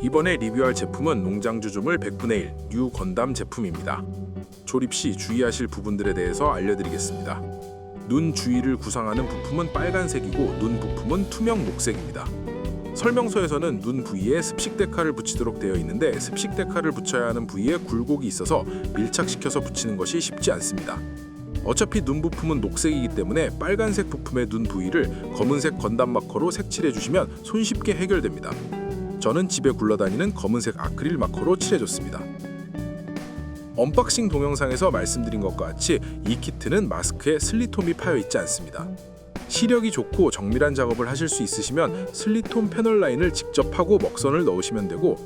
이번에 리뷰할 제품은 농장주조물 100분의 1 뉴 건담 제품입니다. 조립 시 주의하실 부분들에 대해서 알려드리겠습니다. 눈 주위를 구성하는 부품은 빨간색이고 눈 부품은 투명 녹색입니다. 설명서에서는 눈 부위에 습식 데칼을 붙이도록 되어 있는데 습식 데칼을 붙여야 하는 부위에 굴곡이 있어서 밀착시켜서 붙이는 것이 쉽지 않습니다. 어차피 눈 부품은 녹색이기 때문에 빨간색 부품의 눈 부위를 검은색 건담 마커로 색칠해 주시면 손쉽게 해결됩니다. 저는 집에 굴러다니는 검은색 아크릴 마커로 칠해줬습니다. 언박싱 동영상에서 말씀드린 것과 같이 이 키트는 마스크에 슬리톰이 파여 있지 않습니다. 시력이 좋고 정밀한 작업을 하실 수 있으시면 슬리톰 패널 라인을 직접 하고 먹선을 넣으시면 되고,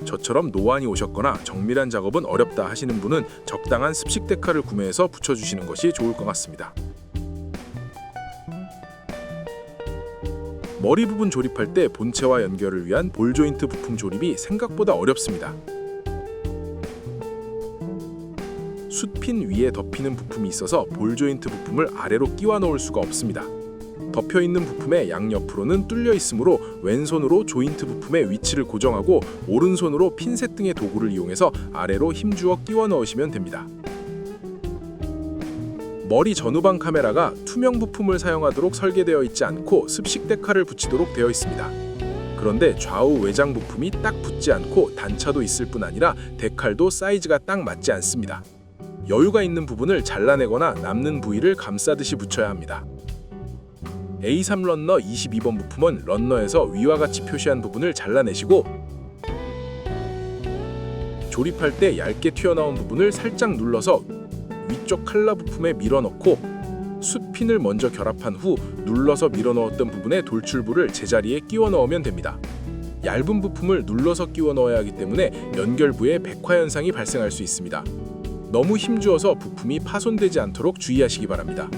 저처럼 노안이 오셨거나 정밀한 작업은 어렵다 하시는 분은 적당한 습식 데칼을 구매해서 붙여주시는 것이 좋을 것 같습니다. 머리 부분 조립할 때 본체와 연결을 위한 볼 조인트 부품 조립이 생각보다 어렵습니다. 숯핀 위에 덮이는 부품이 있어서 볼 조인트 부품을 아래로 끼워 넣을 수가 없습니다. 덮여 있는 부품의 양옆으로는 뚫려 있으므로 왼손으로 조인트 부품의 위치를 고정하고 오른손으로 핀셋 등의 도구를 이용해서 아래로 힘주어 끼워 넣으시면 됩니다. 머리 전후방 카메라가 투명 부품을 사용하도록 설계되어 있지 않고 습식 데칼을 붙이도록 되어 있습니다. 그런데 좌우 외장 부품이 딱 붙지 않고 단차도 있을 뿐 아니라 데칼도 사이즈가 딱 맞지 않습니다. 여유가 있는 부분을 잘라내거나 남는 부위를 감싸듯이 붙여야 합니다. A3 런너 22번 부품은 런너에서 위와 같이 표시한 부분을 잘라내시고, 조립할 때 얇게 튀어나온 부분을 살짝 눌러서 위쪽 칼라 부품에 밀어넣고 숯핀을 먼저 결합한 후 눌러서 밀어넣었던 부분에 돌출부를 제자리에 끼워 넣으면 됩니다. 얇은 부품을 눌러서 끼워 넣어야 하기 때문에 연결부에 백화 현상이 발생할 수 있습니다. 너무 힘주어서 부품이 파손되지 않도록 주의하시기 바랍니다.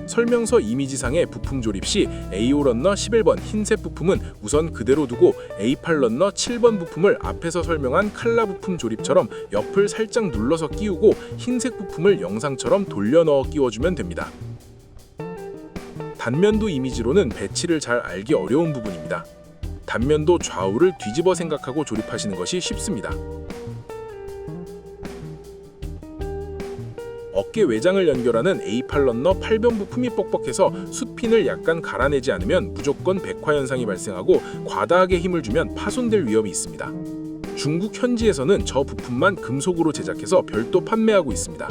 설명서 이미지상의 부품 조립 시 A5 런너 11번 흰색 부품은 우선 그대로 두고 A8 런너 7번 부품을 앞에서 설명한 칼라 부품 조립처럼 옆을 살짝 눌러서 끼우고 흰색 부품을 영상처럼 돌려 넣어 끼워주면 됩니다. 단면도 이미지로는 배치를 잘 알기 어려운 부분입니다. 단면도 좌우를 뒤집어 생각하고 조립하시는 것이 쉽습니다. 어깨 외장을 연결하는 A8 런너 8번 부품이 뻑뻑해서 숯핀을 약간 갈아내지 않으면 무조건 백화 현상이 발생하고 과다하게 힘을 주면 파손될 위험이 있습니다. 중국 현지에서는 저 부품만 금속으로 제작해서 별도 판매하고 있습니다.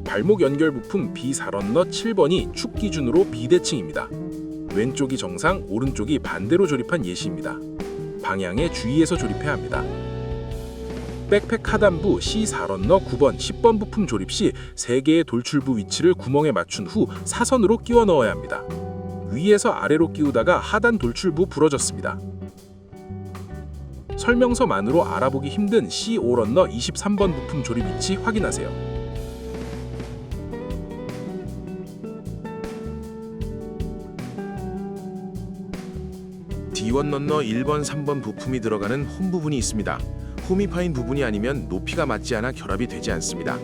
발목 연결 부품 B4 런너 7번이 축 기준으로 B대칭입니다. 왼쪽이 정상, 오른쪽이 반대로 조립한 예시입니다. 방향에 주의해서 조립해야 합니다. 백팩 하단부 C4 런너 9번, 10번 부품 조립 시 3개의 돌출부 위치를 구멍에 맞춘 후 사선으로 끼워 넣어야 합니다. 위에서 아래로 끼우다가 하단 돌출부 부러졌습니다. 설명서만으로 알아보기 힘든 C5 런너 23번 부품 조립 위치 확인하세요. D1 런너 1번, 3번 부품이 들어가는 홈 부분이 있습니다. 홈이 파인 부분이 아니면 높이가 맞지 않아 결합이 되지 않습니다.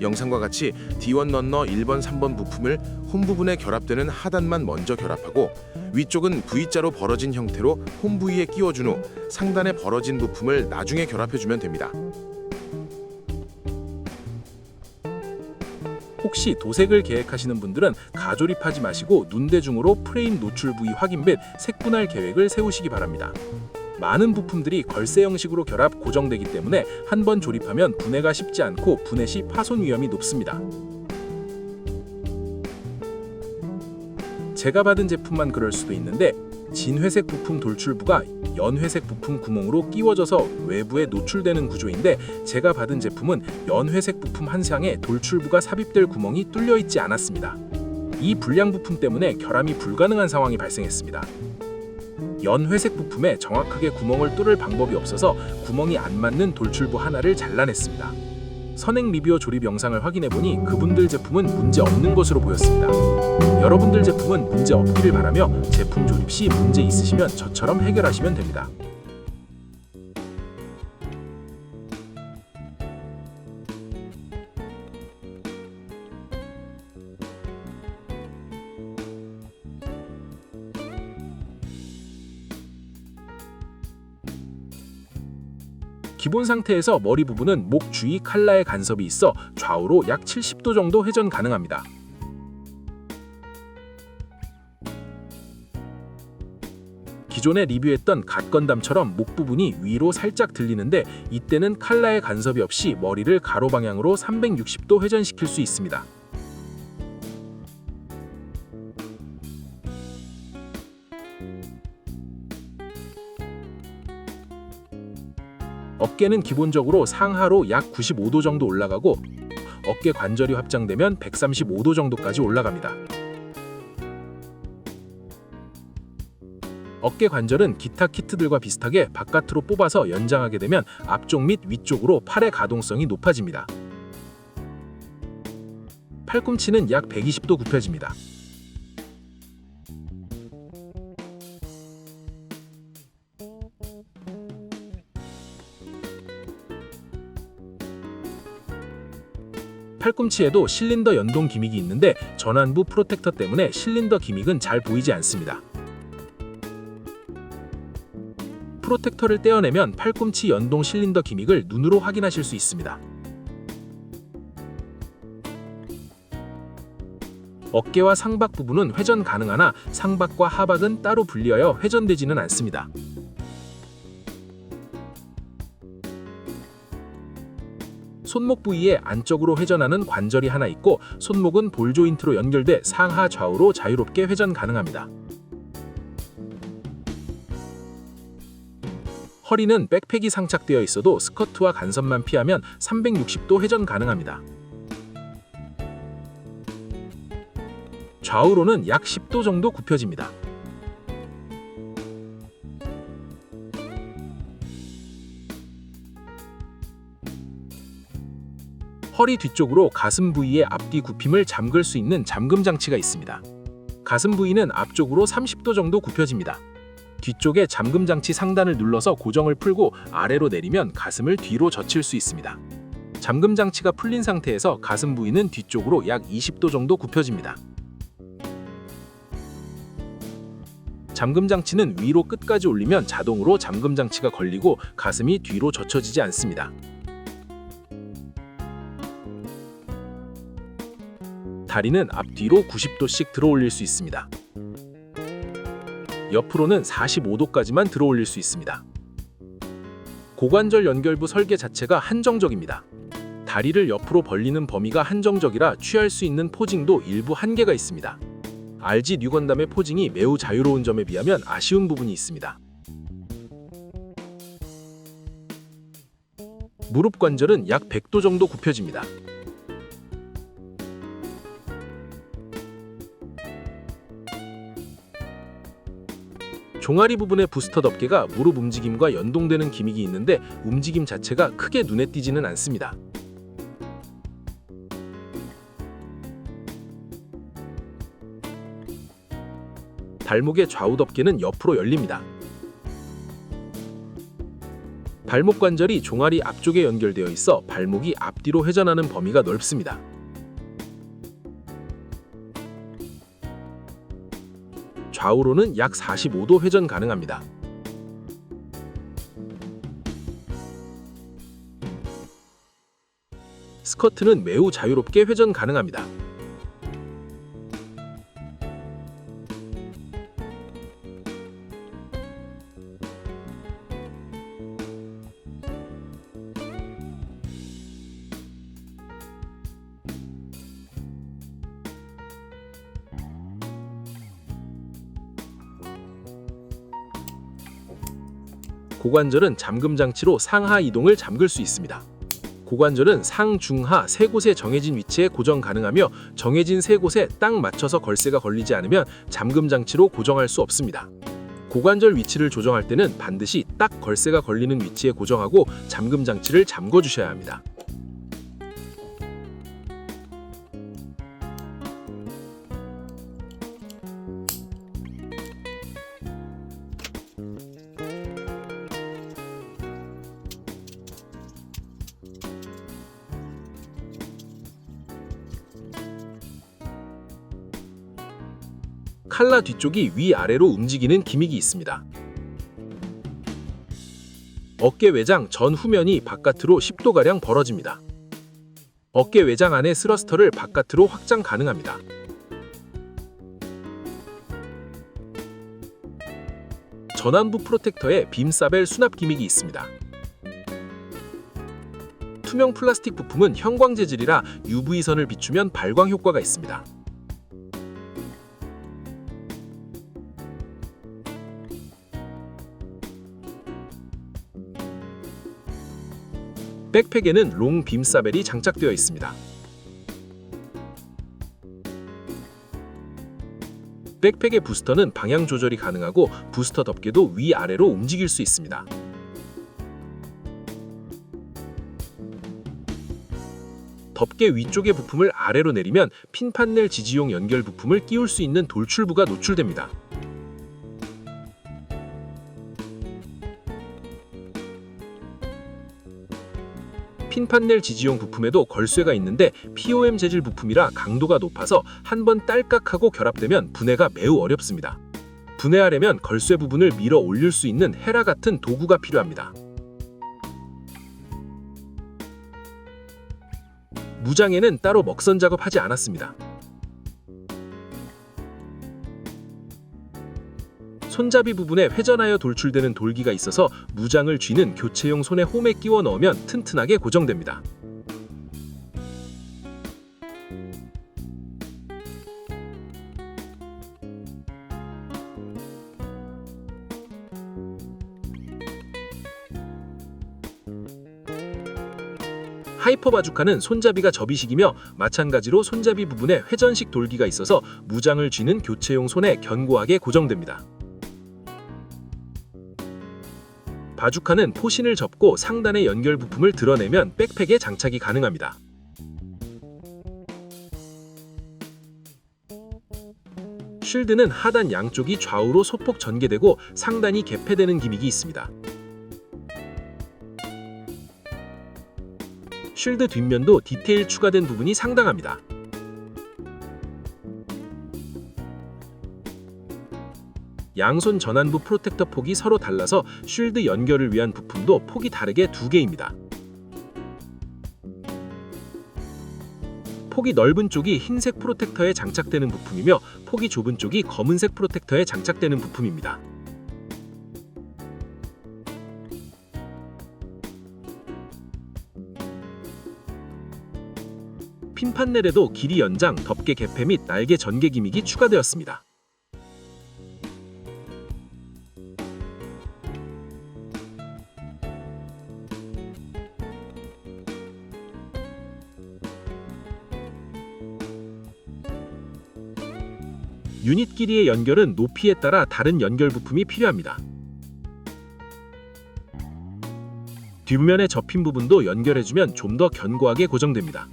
영상과 같이 D1 런너 1번, 3번 부품을 홈 부분에 결합되는 하단만 먼저 결합하고 위쪽은 V자로 벌어진 형태로 홈 부위에 끼워준 후 상단에 벌어진 부품을 나중에 결합해주면 됩니다. 혹시 도색을 계획하시는 분들은 가조립하지 마시고 눈대중으로 프레임 노출 부위 확인 및 색분할 계획을 세우시기 바랍니다. 많은 부품들이 걸쇠 형식으로 결합 고정되기 때문에 한 번 조립하면 분해가 쉽지 않고 분해 시 파손 위험이 높습니다. 제가 받은 제품만 그럴 수도 있는데 진회색 부품 돌출부가 연회색 부품 구멍으로 끼워져서 외부에 노출되는 구조인데 제가 받은 제품은 연회색 부품 한 쌍에 돌출부가 삽입될 구멍이 뚫려 있지 않았습니다. 이 불량 부품 때문에 결함이 불가능한 상황이 발생했습니다. 연회색 부품에 정확하게 구멍을 뚫을 방법이 없어서 구멍이 안 맞는 돌출부 하나를 잘라냈습니다. 선행 리뷰어 조립 영상을 확인해보니 그분들 제품은 문제 없는 것으로 보였습니다. 여러분들 제품은 문제 없기를 바라며 제품 조립 시 문제 있으시면 저처럼 해결하시면 됩니다. 기본 상태에서 머리 부분은 목 주위 칼라에 간섭이 있어 좌우로 약 70도 정도 회전 가능합니다. 기존에 리뷰했던 갓건담처럼 목 부분이 위로 살짝 들리는데 이때는 칼라의 간섭이 없이 머리를 가로 방향으로 360도 회전시킬 수 있습니다. 어깨는 기본적으로 상하로 약 95도 정도 올라가고 어깨 관절이 확장되면 135도 정도까지 올라갑니다. 어깨 관절은 기타 키트들과 비슷하게 바깥으로 뽑아서 연장하게 되면 앞쪽 및 위쪽으로 팔의 가동성이 높아집니다. 팔꿈치는 약 120도 굽혀집니다. 팔꿈치에도 실린더 연동 기믹이 있는데 전완부 프로텍터 때문에 실린더 기믹은 잘 보이지 않습니다. 프로텍터를 떼어내면 팔꿈치 연동 실린더 기믹을 눈으로 확인하실 수 있습니다. 어깨와 상박 부분은 회전 가능하나 상박과 하박은 따로 분리하여 회전되지는 않습니다. 손목 부위에 안쪽으로 회전하는 관절이 하나 있고 손목은 볼 조인트로 연결돼 상하 좌우로 자유롭게 회전 가능합니다. 허리는 백팩이 장착되어 있어도 스커트와 간섭만 피하면 360도 회전 가능합니다. 좌우로는 약 10도 정도 굽혀집니다. 허리 뒤쪽으로 가슴 부위의 앞뒤 굽힘을 잠글 수 있는 잠금 장치가 있습니다. 가슴 부위는 앞쪽으로 30도 정도 굽혀집니다. 뒤쪽에 잠금 장치 상단을 눌러서 고정을 풀고 아래로 내리면 가슴을 뒤로 젖힐 수 있습니다. 잠금 장치가 풀린 상태에서 가슴 부위는 뒤쪽으로 약 20도 정도 굽혀집니다. 잠금 장치는 위로 끝까지 올리면 자동으로 잠금 장치가 걸리고 가슴이 뒤로 젖혀지지 않습니다. 다리는 앞뒤로 90도씩 들어 올릴 수 있습니다. 옆으로는 45도까지만 들어 올릴 수 있습니다. 고관절 연결부 설계 자체가 한정적입니다. 다리를 옆으로 벌리는 범위가 한정적이라 취할 수 있는 포징도 일부 한계가 있습니다. RG 뉴건담의 포징이 매우 자유로운 점에 비하면 아쉬운 부분이 있습니다. 무릎 관절은 약 100도 정도 굽혀집니다. 종아리 부분의 부스터 덮개가 무릎 움직임과 연동되는 기믹이 있는데 움직임 자체가 크게 눈에 띄지는 않습니다. 발목의 좌우 덮개는 옆으로 열립니다. 발목 관절이 종아리 앞쪽에 연결되어 있어 발목이 앞뒤로 회전하는 범위가 넓습니다. 좌우로는 약 45도 회전 가능합니다. 스커트는 매우 자유롭게 회전 가능합니다. 고관절은 잠금 장치로 상하 이동을 잠글 수 있습니다. 고관절은 상, 중, 하 세 곳에 정해진 위치에 고정 가능하며 정해진 세 곳에 딱 맞춰서 걸쇠가 걸리지 않으면 잠금 장치로 고정할 수 없습니다. 고관절 위치를 조정할 때는 반드시 딱 걸쇠가 걸리는 위치에 고정하고 잠금 장치를 잠궈 주셔야 합니다. 칼라 뒤쪽이 위아래로 움직이는 기믹이 있습니다. 어깨 외장 전 후면이 바깥으로 10도가량 벌어집니다. 어깨 외장 안의 스러스터를 바깥으로 확장 가능합니다. 전완부 프로텍터에 빔사벨 수납 기믹이 있습니다. 투명 플라스틱 부품은 형광 재질이라 UV선을 비추면 발광 효과가 있습니다. 백팩에는 롱 빔사벨이 장착되어 있습니다. 백팩의 부스터는 방향 조절이 가능하고 부스터 덮개도 위아래로 움직일 수 있습니다. 덮개 위쪽의 부품을 아래로 내리면 핀 판넬 지지용 연결 부품을 끼울 수 있는 돌출부가 노출됩니다. 핀 판넬 지지용 부품에도 걸쇠가 있는데 POM 재질 부품이라 강도가 높아서 한번 딸깍하고 결합되면 분해가 매우 어렵습니다. 분해하려면 걸쇠 부분을 밀어 올릴 수 있는 헤라 같은 도구가 필요합니다. 무장에는 따로 먹선 작업하지 않았습니다. 손잡이 부분에 회전하여 돌출되는 돌기가 있어서 무장을 쥐는 교체용 손에 홈에 끼워 넣으면 튼튼하게 고정됩니다. 하이퍼 바주카는 손잡이가 접이식이며 마찬가지로 손잡이 부분에 회전식 돌기가 있어서 무장을 쥐는 교체용 손에 견고하게 고정됩니다. 바주카는 포신을 접고 상단의 연결 부품을 드러내면 백팩에 장착이 가능합니다. 쉴드는 하단 양쪽이 좌우로 소폭 전개되고 상단이 개폐되는 기믹이 있습니다. 쉴드 뒷면도 디테일 추가된 부분이 상당합니다. 양손 전완부 프로텍터 폭이 서로 달라서 쉴드 연결을 위한 부품도 폭이 다르게 2개입니다. 폭이 넓은 쪽이 흰색 프로텍터에 장착되는 부품이며 폭이 좁은 쪽이 검은색 프로텍터에 장착되는 부품입니다. 핀 판넬에도 길이 연장, 덮개 개폐 및 날개 전개 기믹이 추가되었습니다. 유닛 길이의 연결은 높이에 따라 다른 연결 부품이 필요합니다. 뒷면에 접힌 부분도 연결해주면 좀 더 견고하게 고정됩니다.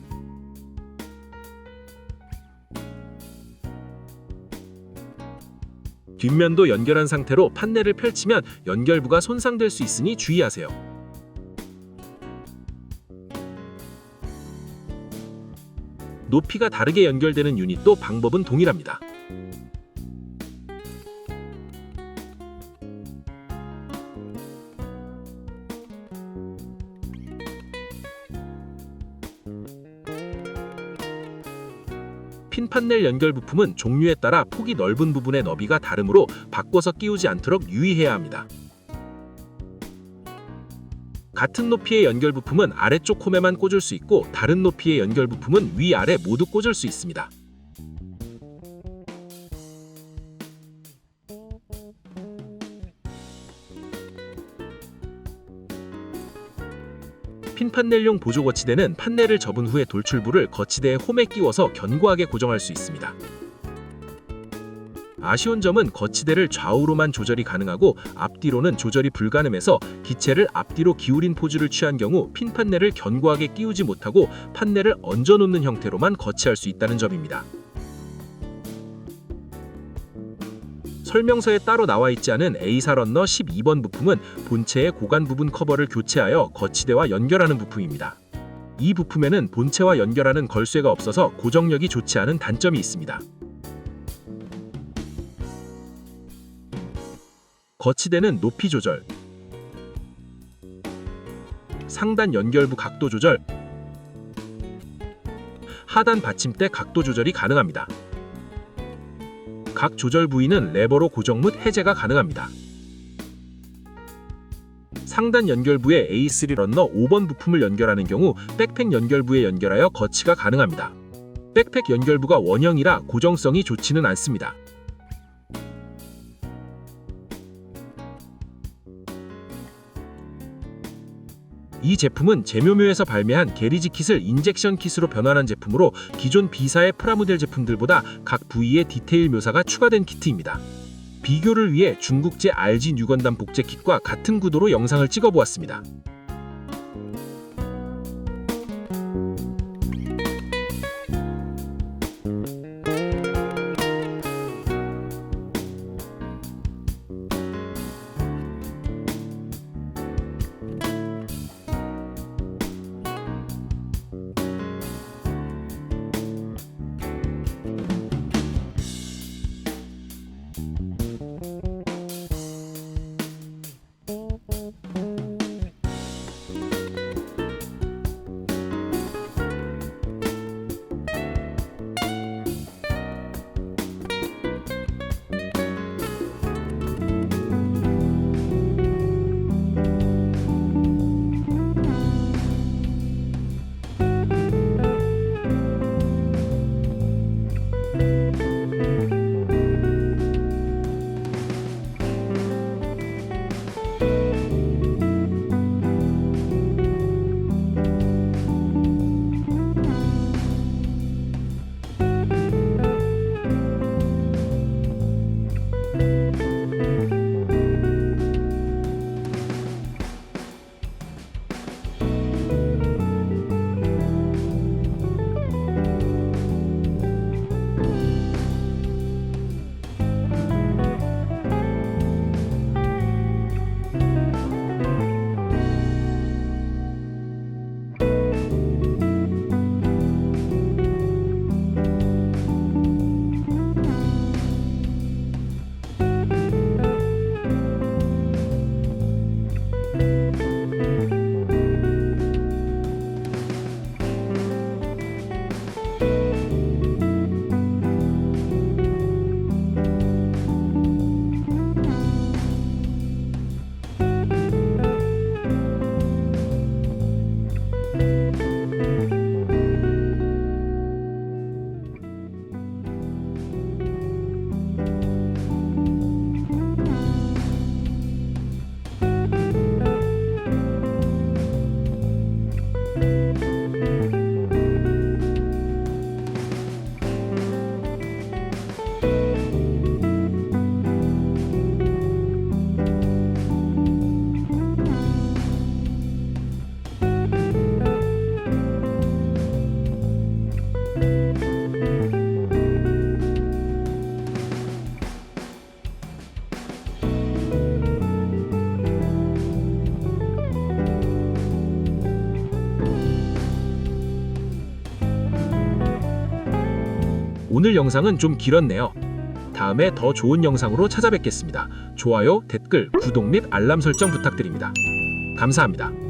뒷면도 연결한 상태로 판넬을 펼치면 연결부가 손상될 수 있으니 주의하세요. 높이가 다르게 연결되는 유닛도 방법은 동일합니다. 핀 판넬 연결 부품은 종류에 따라 폭이 넓은 부분의 너비가 다르므로 바꿔서 끼우지 않도록 유의해야 합니다. 같은 높이의 연결 부품은 아래쪽 홈에만 꽂을 수 있고 다른 높이의 연결 부품은 위아래 모두 꽂을 수 있습니다. 핀 판넬용 보조 거치대는 판넬을 접은 후에 돌출부를 거치대의 홈에 끼워서 견고하게 고정할 수 있습니다. 아쉬운 점은 거치대를 좌우로만 조절이 가능하고 앞뒤로는 조절이 불가능해서 기체를 앞뒤로 기울인 포즈를 취한 경우 핀 판넬을 견고하게 끼우지 못하고 판넬을 얹어놓는 형태로만 거치할 수 있다는 점입니다. 설명서에 따로 나와 있지 않은 A사 런너 12번 부품은 본체의 고관 부분 커버를 교체하여 거치대와 연결하는 부품입니다. 이 부품에는 본체와 연결하는 걸쇠가 없어서 고정력이 좋지 않은 단점이 있습니다. 거치대는 높이 조절, 상단 연결부 각도 조절, 하단 받침대 각도 조절이 가능합니다. 각 조절 부위는 레버로 고정 및 해제가 가능합니다. 상단 연결부에 A3 런너 5번 부품을 연결하는 경우 백팩 연결부에 연결하여 거치가 가능합니다. 백팩 연결부가 원형이라 고정성이 좋지는 않습니다. 이 제품은 제묘묘에서 발매한 게리지 킷을 인젝션 킷으로 변환한 제품으로 기존 B사의 프라모델 제품들보다 각 부위의 디테일 묘사가 추가된 키트입니다. 비교를 위해 중국제 RG 뉴건담 복제 킷과 같은 구도로 영상을 찍어보았습니다. 오늘 영상은 좀 길었네요. 다음에 더 좋은 영상으로 찾아뵙겠습니다. 좋아요, 댓글, 구독 및 알람 설정 부탁드립니다. 감사합니다.